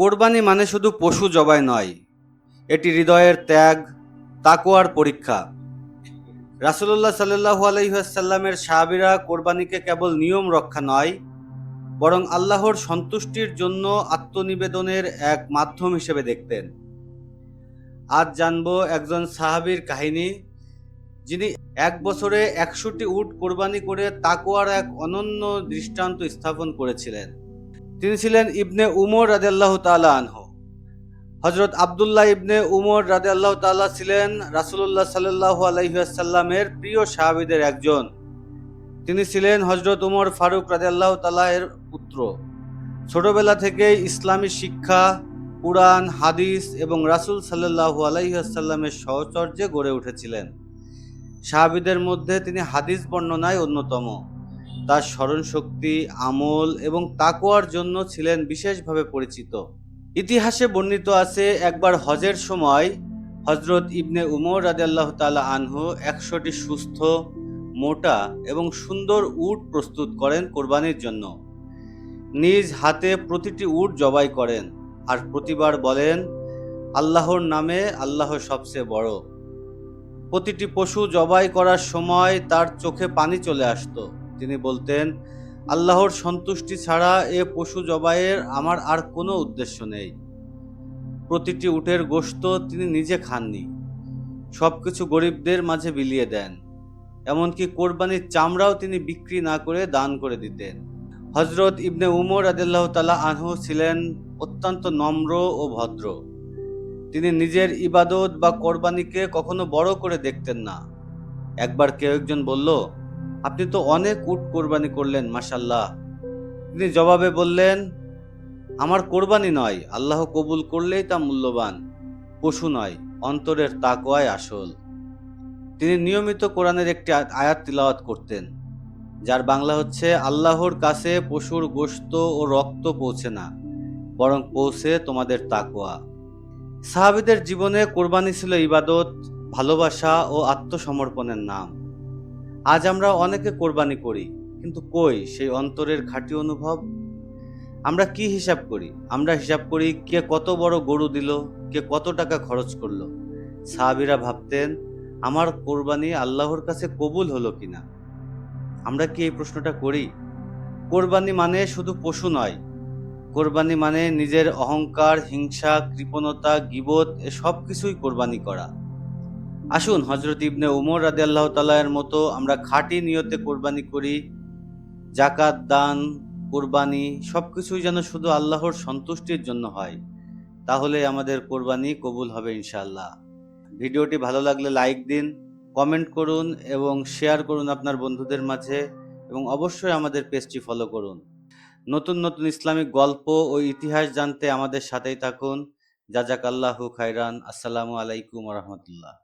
কোরবানি মানে শুধু পশু জবাই নয়, এটি হৃদয়ের ত্যাগ, তাকওয়ার পরীক্ষা। রাসূলুল্লাহ সাল্লাল্লাহু আলাইহি ওয়াসাল্লামের সাহাবীরা কোরবানিকে কেবল নিয়ম রক্ষা নয়, বরং আল্লাহর সন্তুষ্টির জন্য আত্মনিবেদনের এক মাধ্যম হিসেবে দেখতেন। আজ জানবো একজন সাহাবীর কাহিনী, যিনি এক বছরে ১০০টি উট কোরবানি করে তাকওয়ার এক অনন্য দৃষ্টান্ত স্থাপন করেছিলেন। তিনি ছিলেন ইবনে উমর রাদিয়াল্লাহু তাআলা আনহু। হযরত আব্দুল্লাহ ইবনে উমর রাদিয়াল্লাহু তাআলা ছিলেন রাসূলুল্লাহ সাল্লাল্লাহু আলাইহি ওয়াসাল্লামের প্রিয় সাহাবীদের একজন। তিনি ছিলেন হযরত উমর ফারুক রাদিয়াল্লাহু তাআলা এর পুত্র। ছোটবেলা থেকেই ইসলামী শিক্ষা, কুরআন, হাদিস এবং রাসূল সাল্লাল্লাহু আলাইহি ওয়াসাল্লামের সাহচর্যে গড়ে উঠেছিলেন। সাহাবীদের মধ্যে তিনি হাদিস বর্ণনায় অন্যতম। তার স্মরণশক্তি, আমল এবং তাকওয়ার জন্য ছিলেন বিশেষভাবে পরিচিত। ইতিহাসে বর্ণিত আছে, একবার হজের সময় হযরত ইবনে উমর রাদিয়াল্লাহু তাআলা আনহু ১০০টি সুস্থ, মোটা এবং সুন্দর উট প্রস্তুত করেন কোরবানির জন্য। নিজ হাতে প্রতিটি উট জবাই করেন আর প্রতিবার বলেন, আল্লাহর নামে, আল্লাহ সবচেয়ে বড়। প্রতিটি পশু জবাই করার সময় তার চোখে পানি চলে আসতো। তিনি বলতেন, আল্লাহর সন্তুষ্টি ছাড়া এ পশু জবাইয়ের আমার আর কোনো উদ্দেশ্য নেই। প্রতিটি উটের গোশত তিনি নিজে খাননি, সবকিছু গরিবদের মাঝে বিলিয়ে দেন। এমনকি কোরবানির চামড়াও তিনি বিক্রি না করে দান করে দিতেন। হযরত ইবনে উমর রাদিয়াল্লাহু তাআলা আনহু ছিলেন অত্যন্ত নম্র ও ভদ্র। তিনি নিজের ইবাদত বা কোরবানিকে কখনো বড় করে দেখতেন না। একবার কেউ একজন বলল, আপনি তো অনেক উট কোরবানি করলেন, মাশাআল্লাহ। তিনি জবাবে বললেন, আমার কোরবানি নয়, আল্লাহ কবুল করলেই তা মূল্যবান। পশু নয়, অন্তরের তাকওয়াই আসল। তিনি নিয়মিত কোরআনের একটি আয়াত তিলাওয়াত করতেন, যার বাংলা হচ্ছে, আল্লাহর কাছে পশুর গোশত ও রক্ত পৌঁছে না, বরং পৌঁছে তোমাদের তাকওয়া। সাহাবীদের জীবনে কোরবানি ছিল ইবাদত, ভালোবাসা ও আত্মসমর্পণের নাম। আজ আমরা অনেকে কোরবানি করি, কিন্তু কই সেই অন্তরের খাঁটি অনুভব? আমরা কি হিসাব করি? আমরা হিসাব করি কে কত বড় গরু দিল, কে কত টাকা খরচ করলো। সাহাবীরা ভাবতেন, আমার কোরবানি আল্লাহর কাছে কবুল হলো কিনা। আমরা কি এই প্রশ্নটা করি? কোরবানি মানে শুধু পশু নয়, কোরবানি মানে নিজের অহংকার, হিংসা, কৃপণতা, গীবত এ সব কিছুই কোরবানি করা। আসুন হযরত ইবনে উমর রাদিয়াল্লাহু তাআলা এর মতো আমরা খাঁটি নিয়তে কোরবানি করি। যাকাত দান, কোরবানি সবকিছুই যেন শুধু আল্লাহর সন্তুষ্টির জন্য হয়। তাহলে আমাদের কোরবানি কবুল হবে ইনশাআল্লাহ। ভিডিওটি ভালো লাগলে লাইক দিন, কমেন্ট করুন এবং শেয়ার করুন আপনার বন্ধুদের মাঝে, এবং অবশ্যই আমাদের পেজটি ফলো করুন। নতুন নতুন ইসলামিক গল্প ও ইতিহাস জানতে আমাদের সাথেই থাকুন। জাযাকাল্লাহু খাইরান। আসসালামু আলাইকুম ওয়া রাহমাতুল্লাহ।